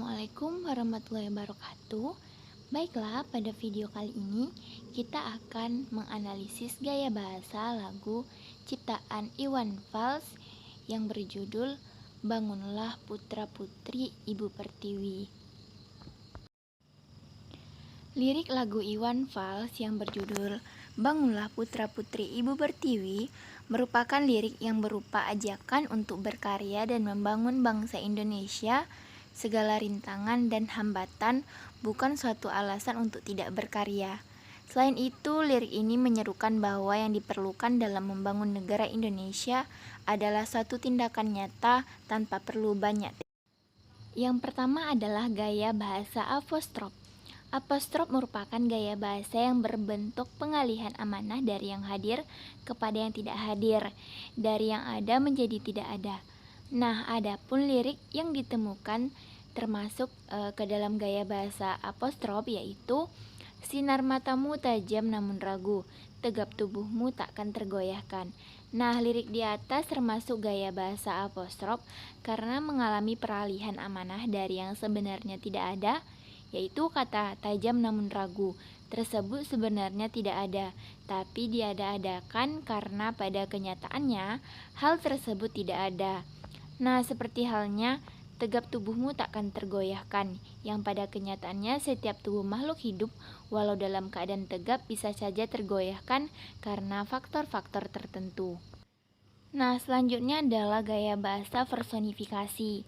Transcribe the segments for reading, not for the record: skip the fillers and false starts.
Assalamualaikum warahmatullahi wabarakatuh. Baiklah, pada video kali ini kita akan menganalisis gaya bahasa lagu ciptaan Iwan Fals yang berjudul Bangunlah Putra Putri Ibu Pertiwi. Lirik lagu Iwan Fals yang berjudul Bangunlah Putra Putri Ibu Pertiwi merupakan lirik yang berupa ajakan untuk berkarya dan membangun bangsa Indonesia. Segala rintangan dan hambatan bukan suatu alasan untuk tidak berkarya. Selain itu, lirik ini menyerukan bahwa yang diperlukan dalam membangun negara Indonesia adalah suatu tindakan nyata tanpa perlu banyak. Yang pertama adalah gaya bahasa apostrof. Apostrof merupakan gaya bahasa yang berbentuk pengalihan amanah dari yang hadir kepada yang tidak hadir, dari yang ada menjadi tidak ada. Nah, adapun lirik yang ditemukan termasuk ke dalam gaya bahasa apostrof yaitu sinar matamu tajam namun ragu, tegap tubuhmu takkan tergoyahkan. Nah, lirik di atas termasuk gaya bahasa apostrof karena mengalami peralihan amanah dari yang sebenarnya tidak ada, yaitu kata tajam namun ragu tersebut sebenarnya tidak ada, tapi diada-adakan karena pada kenyataannya hal tersebut tidak ada. Nah, seperti halnya tegap tubuhmu takkan tergoyahkan, yang pada kenyataannya setiap tubuh makhluk hidup walau dalam keadaan tegap bisa saja tergoyahkan karena faktor-faktor tertentu. Nah, selanjutnya adalah gaya bahasa personifikasi.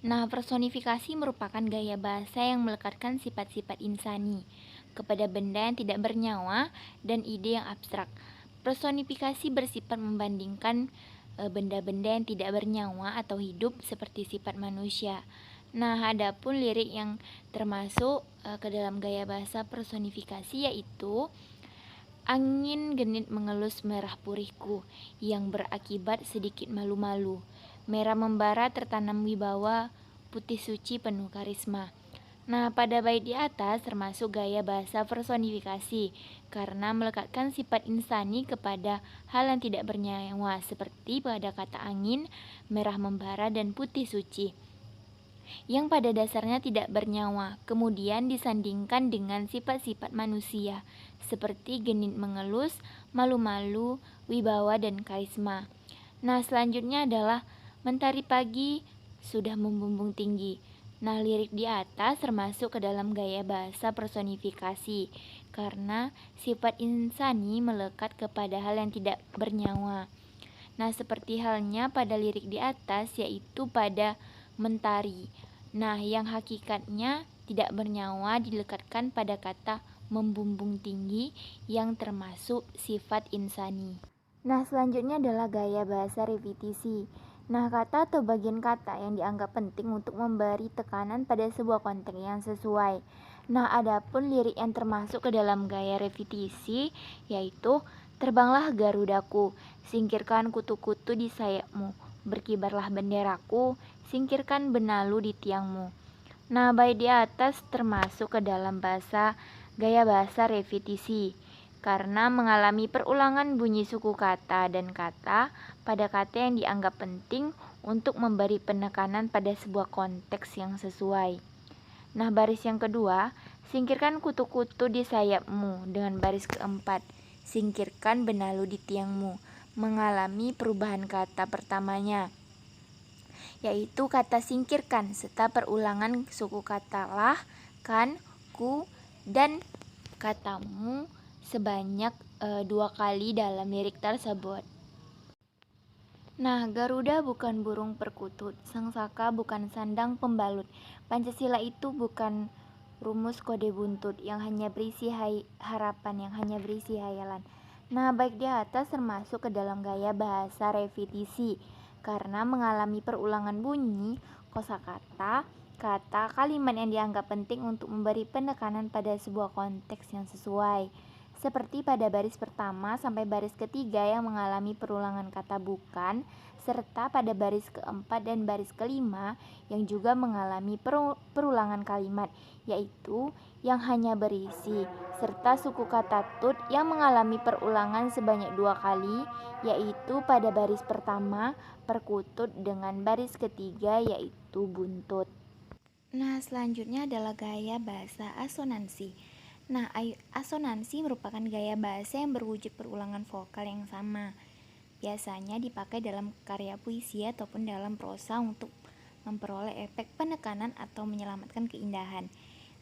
Nah, personifikasi merupakan gaya bahasa yang melekatkan sifat-sifat insani kepada benda yang tidak bernyawa dan ide yang abstrak. Personifikasi bersifat membandingkan benda-benda yang tidak bernyawa atau hidup seperti sifat manusia. Nah, adapun lirik yang termasuk ke dalam gaya bahasa personifikasi yaitu angin genit mengelus merah purihku yang berakibat sedikit malu-malu. Merah membara tertanam wibawa, putih suci penuh karisma. Nah, pada bait di atas termasuk gaya bahasa personifikasi karena melekatkan sifat insani kepada hal yang tidak bernyawa seperti pada kata angin, merah membara dan putih suci yang pada dasarnya tidak bernyawa, kemudian disandingkan dengan sifat-sifat manusia seperti genit mengelus, malu-malu, wibawa dan karisma. Nah, selanjutnya adalah mentari pagi sudah membumbung tinggi. Nah, lirik di atas termasuk ke dalam gaya bahasa personifikasi karena sifat insani melekat kepada hal yang tidak bernyawa. Nah, seperti halnya pada lirik di atas yaitu pada mentari. Nah, yang hakikatnya tidak bernyawa dilekatkan pada kata membumbung tinggi yang termasuk sifat insani. Nah, selanjutnya adalah gaya bahasa repetisi. Nah, kata atau bagian kata yang dianggap penting untuk memberi tekanan pada sebuah konteks yang sesuai. Nah, adapun lirik yang termasuk ke dalam gaya repetisi yaitu terbanglah garudaku, singkirkan kutu-kutu di sayapmu, berkibarlah benderaku, singkirkan benalu di tiangmu. Nah, bait di atas termasuk ke dalam gaya bahasa repetisi karena mengalami perulangan bunyi suku kata dan kata pada kata yang dianggap penting untuk memberi penekanan pada sebuah konteks yang sesuai. Nah, baris yang kedua, singkirkan kutu-kutu di sayapmu dengan baris keempat, singkirkan benalu di tiangmu, mengalami perubahan kata pertamanya, yaitu kata singkirkan serta perulangan suku kata lah, kan, ku, dan katamu sebanyak 2 kali dalam lirik tersebut. Nah, Garuda bukan burung perkutut, Sang Saka bukan sandang pembalut, Pancasila itu bukan rumus kode buntut yang hanya berisi harapan, yang hanya berisi hayalan. Nah, baik di atas termasuk ke dalam gaya bahasa repetisi karena mengalami perulangan bunyi, kosakata, kata, kalimat yang dianggap penting untuk memberi penekanan pada sebuah konteks yang sesuai. Seperti pada baris pertama sampai baris ketiga yang mengalami perulangan kata bukan, serta pada baris keempat dan baris kelima yang juga mengalami perulangan kalimat, yaitu yang hanya berisi, serta suku kata tut yang mengalami perulangan sebanyak 2 kali, yaitu pada baris pertama perkutut dengan baris ketiga yaitu buntut. Nah, selanjutnya adalah gaya bahasa asonansi. Nah, asonansi merupakan gaya bahasa yang berwujud perulangan vokal yang sama. Biasanya dipakai dalam karya puisi ataupun dalam prosa untuk memperoleh efek penekanan atau menyelamatkan keindahan.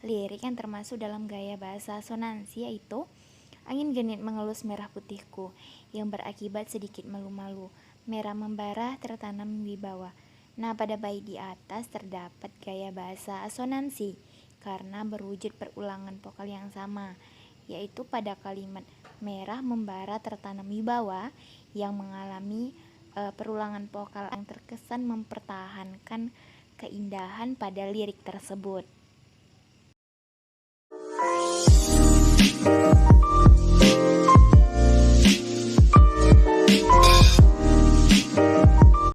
Lirik yang termasuk dalam gaya bahasa asonansi yaitu angin genit mengelus merah putihku yang berakibat sedikit malu-malu, merah membara tertanam di bawah. Nah, pada bait di atas terdapat gaya bahasa asonansi karena berwujud perulangan vokal yang sama, yaitu pada kalimat merah membara tertanam di bawah yang mengalami perulangan vokal yang terkesan mempertahankan keindahan pada lirik tersebut.